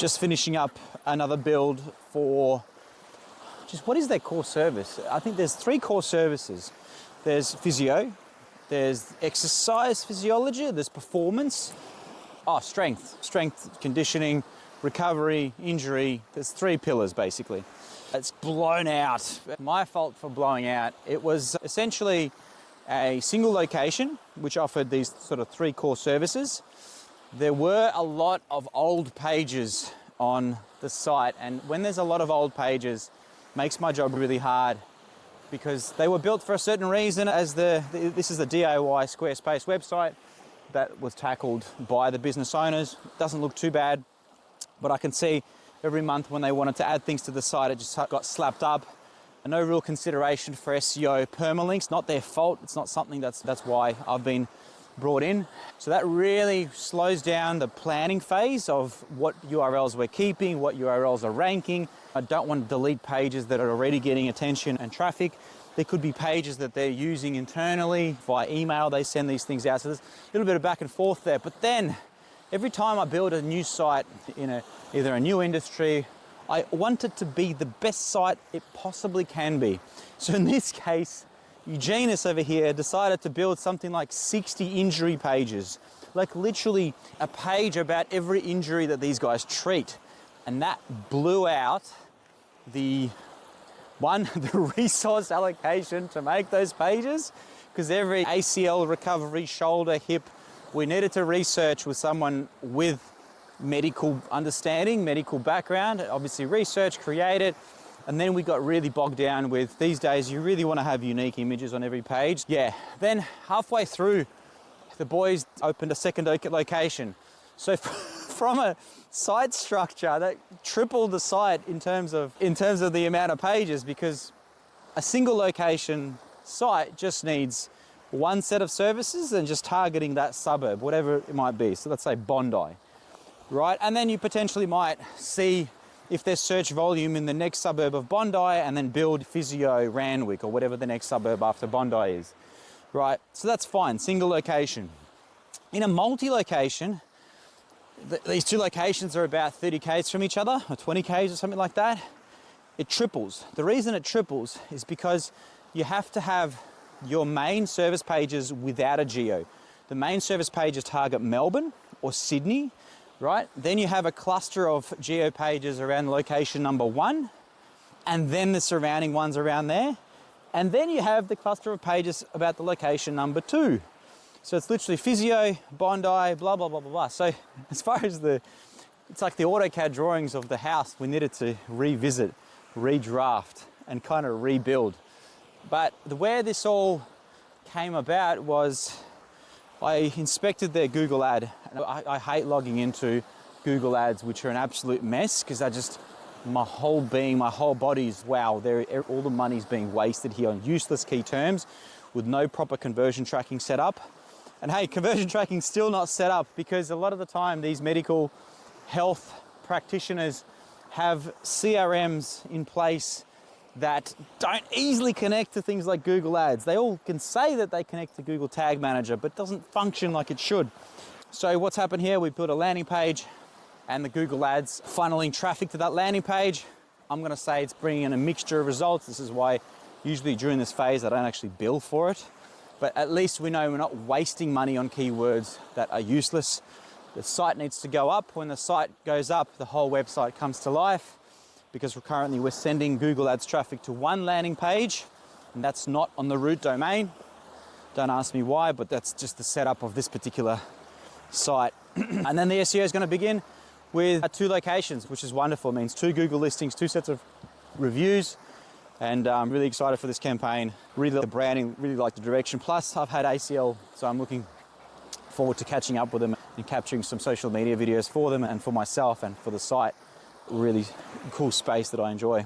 just finishing up another build for just what is their core service? I think there's 3 core services. There's physio, there's exercise physiology, there's performance, strength, conditioning, recovery, injury. There's 3 pillars basically. It's blown out. My fault for blowing out. It was essentially a single location which offered these sort of 3 core services. There were a lot of old pages on the site, and when there's a lot of old pages, makes my job really hard because they were built for a certain reason. As this is the DIY Squarespace website that was tackled by the business owners. Doesn't look too bad, but I can see every month when they wanted to add things to the site, it just got slapped up. And no real consideration for SEO permalinks. Not their fault. It's not something that's why I've been brought in. So that really slows down the planning phase of what URLs we're keeping, what URLs are ranking. I don't want to delete pages that are already getting attention and traffic. There could be pages that they're using internally via email. They send these things out. So there's a little bit of back and forth there. But then every time I build a new site in either a new industry, I want it to be the best site it possibly can be. So in this case, Eugenius over here decided to build something like 60 injury pages, like literally a page about every injury that these guys treat. And that blew out the resource allocation to make those pages, because every ACL recovery, shoulder, hip, we needed to research with someone with medical understanding, medical background, obviously research, create it. And then we got really bogged down with, these days you really want to have unique images on every page. Yeah, then halfway through, the boys opened a second location. So from a site structure that tripled the site in terms of the amount of pages, because a single location site just needs one set of services and just targeting that suburb, whatever it might be. So let's say Bondi, right? And then you potentially might see if there's search volume in the next suburb of Bondi, and then build Physio, Randwick, or whatever the next suburb after Bondi is, right? So that's fine, single location. In a multi-location, these 2 locations are about 30 Ks from each other, or 20 Ks or something like that. It triples. The reason it triples is because you have to have your main service pages without a geo. The main service pages target Melbourne or Sydney, right? Then you have a cluster of geo pages around location number 1, and then the surrounding ones around there. And then you have the cluster of pages about the location number 2. So it's literally Physio, Bondi, blah, blah, blah, blah, blah. So as far as it's like the AutoCAD drawings of the house, we needed to revisit, redraft, and kind of rebuild. But where this all came about was I inspected their Google ad. I hate logging into Google ads, which are an absolute mess, because my whole being, my whole body's, wow, all the money's being wasted here on useless key terms with no proper conversion tracking set up. And hey, conversion tracking's still not set up, because a lot of the time these medical health practitioners have CRMs in place that don't easily connect to things like Google Ads. They all can say that they connect to Google Tag Manager, but it doesn't function like it should. So what's happened here, we built a landing page, and the Google Ads funneling traffic to that landing page. I'm gonna say it's bringing in a mixture of results. This is why usually during this phase I don't actually bill for it. But at least we know we're not wasting money on keywords that are useless. The site needs to go up. When the site goes up, the whole website comes to life, because we're sending Google Ads traffic to one landing page, and that's not on the root domain. Don't ask me why, but that's just the setup of this particular site. And then the SEO is going to begin with 2 locations, which is wonderful. It means 2 Google listings, 2 sets of reviews. And I'm really excited for this campaign. Really like the branding, really like the direction. Plus, I've had ACL, so I'm looking forward to catching up with them and capturing some social media videos for them and for myself and for the site. Really cool space that I enjoy.